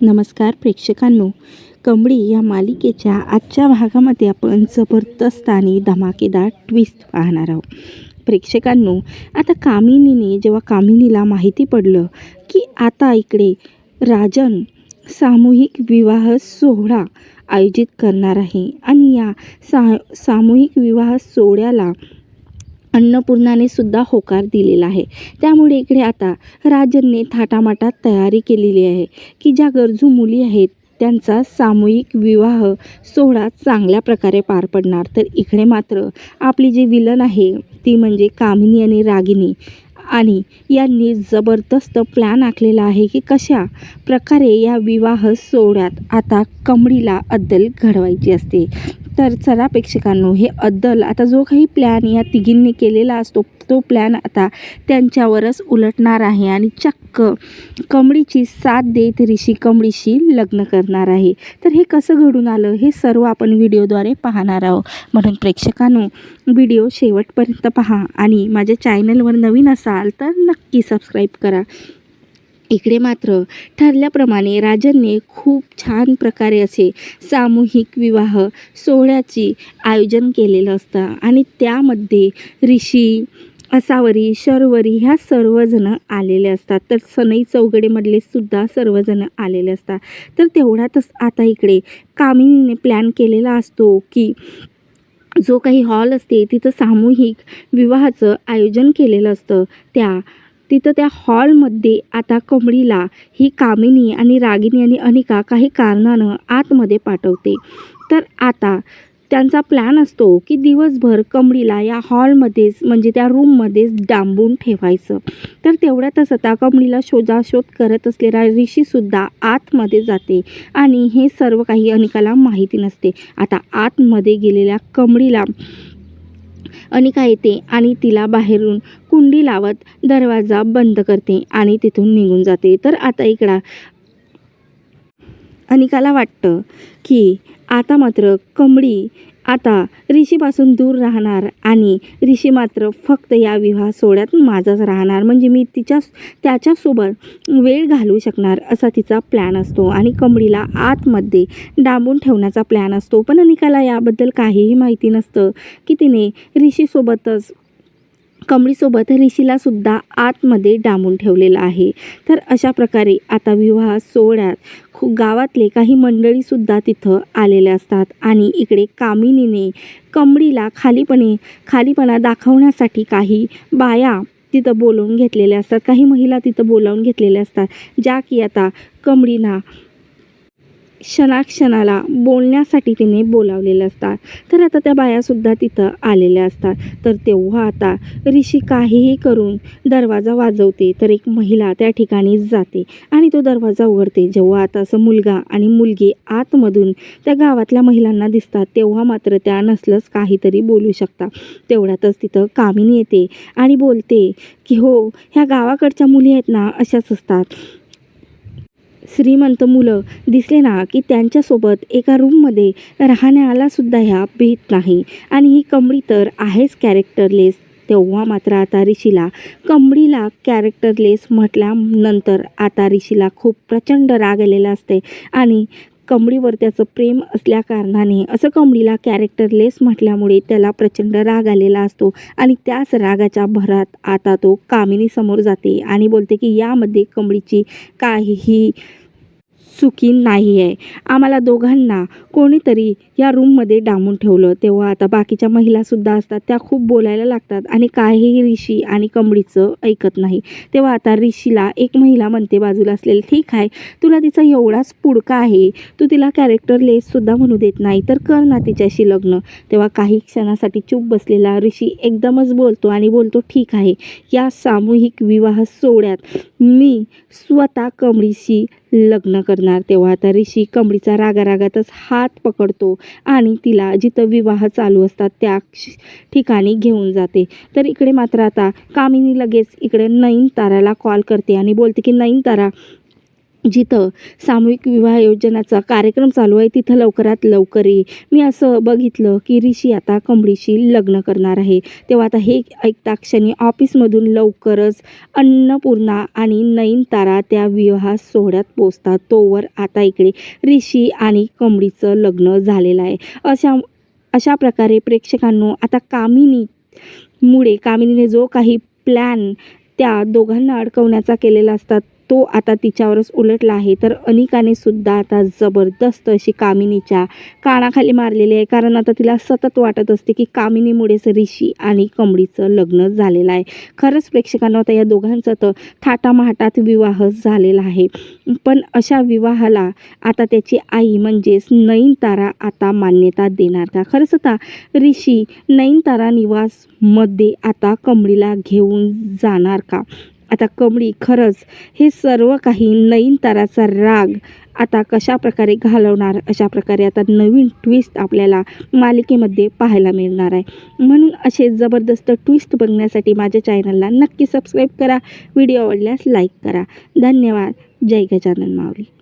नमस्कार प्रेक्षकांनो, कमळी या मालिकेच्या आजच्या भागामध्ये आपण जबरदस्त आणि धमाकेदार ट्विस्ट पाहणार आहोत. प्रेक्षकांनो, आता कामिनीला माहिती पडलं की आता इकडे राजन सामूहिक विवाह सोहळा आयोजित करणार आहे आणि या सामूहिक विवाह सोहळ्याला अन्नपूर्णाने सुद्धा होकार दिलेला आहे. त्यामुळे इकडे आता राजनने थाटामाटात तयारी केलेली आहे की ज्या गरजू मुली आहेत त्यांचा सामूहिक विवाह सोहळा चांगल्या प्रकारे पार पडणार. तर इकडे मात्र आपली जी विलन आहे ती म्हणजे कामिनी आणि रागिनी आणि यांनी जबरदस्त प्लॅन आखलेला आहे की कशा प्रकारे या विवाह सोहळ्यात आता कमळीला अद्दल घडवायची असते. तर चला प्रेक्षकांनो, हे अद्दल आता जो काही प्लॅन या तिघींनी केलेला असतो तो प्लॅन आता त्यांच्यावरच उलटणार आहे आणि चक्क कमळीची साथ देत ऋषी कमळीशी लग्न करणार आहे. तर हे कसं घडून आलं हे सर्व आपण व्हिडिओद्वारे पाहणार आहोत. म्हणून प्रेक्षकांनो, व्हिडिओ शेवटपर्यंत पहा आणि माझ्या चॅनलवर नवीन असाल तर नक्की सबस्क्राईब करा. इकडे मात्र ठरल्याप्रमाणे राजनने खूप छान प्रकारे असे सामूहिक विवाह सोहळ्याचे आयोजन केलेलं असतं आणि त्यामध्ये ऋषी, असावरी, शर्वरी ह्या सर्वजण आलेले असतात. तर सनई चौघडेमधले सुद्धा सर्वजण आलेले असतात. तर तेवढ्यातच आता इकडे कामिनीने प्लॅन केलेला असतो की जो काही हॉल असते तिथं सामूहिक विवाहाचं आयोजन केलेलं असतं. त्या हॉलमध्ये आता कमळीला ही कामिनी आणि रागिनी आणि अनिका काही कारणानं आतमध्ये पाठवते. तर आता त्यांचा प्लॅन असतो की दिवसभर कमळीला या हॉलमध्येच म्हणजे त्या रूममध्येच डांबून ठेवायचं. तर तेवढ्यातच आता कमळीला शोधाशोध करत असलेला ऋषीसुद्धा आतमध्ये जाते आणि हे सर्व काही अनिकाला माहिती नसते. आता आतमध्ये गेलेल्या कमळीला अनिका येते आणि तिला बाहेरून कुंडी लावत दरवाजा बंद करते आणि तिथून निघून जाते. तर आता इकडं अनिकाला वाटतं की आता मात्र कमळी आता ऋषीपासून दूर राहणार आणि ऋषी मात्र फक्त या विवाह सोहळ्यात माझाच राहणार, म्हणजे मी त्याच्यासोबत वेळ घालवू शकणार असा तिचा प्लॅन असतो आणि कमळीला आतमध्ये डांबून ठेवण्याचा प्लॅन असतो. पण अनिकाला याबद्दल काहीही माहिती नसतं की तिने कमळीसोबत ऋषीला सुद्धा आतमध्ये डांबून ठेवलेलं आहे. तर अशा प्रकारे आता विवाह सोहळ्यात गावातले काही मंडळीसुद्धा तिथं आलेले असतात आणि इकडे कामिनीने कमळीला खालीपणा दाखवण्यासाठी काही बाया तिथं बोलावून घेतलेल्या असतात, काही महिला तिथं बोलावून घेतलेल्या असतात, ज्या की आता कमळीला क्षणाक्षणाला बोलण्यासाठी तिने बोलावलेलं असतात. तर आता त्या बायासुद्धा तिथं आलेल्या असतात. तर तेव्हा आता ऋषी काहीही करून दरवाजा वाजवते तर एक महिला त्या ठिकाणी जाते आणि तो दरवाजा उघडते. जेव्हा आता असं मुलगा आणि मुलगी आतमधून त्या गावातल्या महिलांना दिसतात तेव्हा मात्र त्या नसलंच काहीतरी बोलू शकतात. तेवढ्यातच तिथं कामिनी येते आणि बोलते की हो, ह्या गावाकडच्या मुली आहेत ना अशाच असतात. श्रीमंत मुलं दिसले ना की त्यांच्यासोबत एका रूममध्ये राहण्याला सुद्धा ह्या भीत नाही आणि ही कमळी तर आहेच कॅरेक्टरलेस. तेव्हा मात्र आता कमळीला कॅरेक्टरलेस म्हटल्यानंतर आता ऋषीला खूप प्रचंड राग आलेला असते आणि कमळीवर त्याचं प्रेम असल्याकारणाने असं कमळीला कॅरेक्टरलेस म्हटल्यामुळे त्याला प्रचंड राग आलेला असतो आणि त्याच रागाच्या भरात आता तो कामिनीसमोर जाते आणि बोलते की यामध्ये कमळीची काहीही चुकी नाही आहे. आम्हाला दोघांना कोणीतरी या रूममध्ये डांबून ठेवलं. तेव्हा आता बाकीच्या महिलासुद्धा असतात, त्या खूप बोलायला लागतात आणि काहीही ऋषी आणि कमळीचं ऐकत नाही. तेव्हा आता ऋषीला एक महिला म्हणते बाजूला असलेली, ठीक आहे, तुला तिचा एवढाच पुडका आहे, तू तिला कॅरेक्टरलेससुद्धा म्हणू देत नाही तर कर ना तिच्याशी लग्न. तेव्हा काही क्षणासाठी चूप बसलेला ऋषी एकदमच बोलतो आणि बोलतो, ठीक आहे, या सामूहिक विवाह सोहळ्यात मी स्वतः कमळीशी लग्न करणार. तेव्हा आता ऋषी कमळीचा रागारागातच हात पकडतो आणि तिला जिथं विवाह चालू असतात त्या ठिकाणी घेऊन जाते. तर इकडे मात्र आता कामिनी लगेच इकडे नयनताराला कॉल करते आणि बोलते की नयनतारा, जिथं सामूहिक विवाह योजनाचा कार्यक्रम चालू आहे तिथं लवकरात लवकर ये. मी असं बघितलं की ऋषी आता कमळीशी लग्न करणार आहे. तेव्हा आता हे ऐकता क्षणी ऑफिसमधून लवकरच अन्नपूर्णा आणि नयनतारा त्या विवाह सोहळ्यात पोचतात. तोवर आता इकडे ऋषी आणि कमळीचं लग्न झालेलं आहे. अशा प्रकारे प्रेक्षकांनो आता कामिनीने जो काही प्लॅन त्या दोघांना अडकवण्याचा केलेला असतात तो आता तिच्यावरच उलटला आहे. तर अनिकाने सुद्धा आता जबरदस्त अशी कामिनीच्या कानाखाली मारलेली आहे. कारण आता तिला सतत वाटत असते की कामिनीमुळेच ऋषी आणि कमळीचं लग्न झालेलं आहे. खरंच प्रेक्षकांना आता या दोघांचा तर थाटामाटात विवाह झालेला आहे. पण अशा विवाहाला आता त्याची आई म्हणजेच नयनतारा आता मान्यता देणार का? खरंच आता ऋषी नयनतारा निवासमध्ये आता कमळीला घेऊन जाणार का? आता कमळी खरंच हे सर्व काही नयनताराचा राग आता कशा प्रकारे घालवणार, अशा प्रकारे आता नवीन ट्विस्ट आपल्याला मालिकेमध्ये पाहायला मिळणार आहे. म्हणून असे जबरदस्त ट्विस्ट बघण्यासाठी माझ्या चॅनलला नक्की सबस्क्राईब करा. व्हिडिओ आवडल्यास लाईक करा. धन्यवाद. जय गजानन माऊली.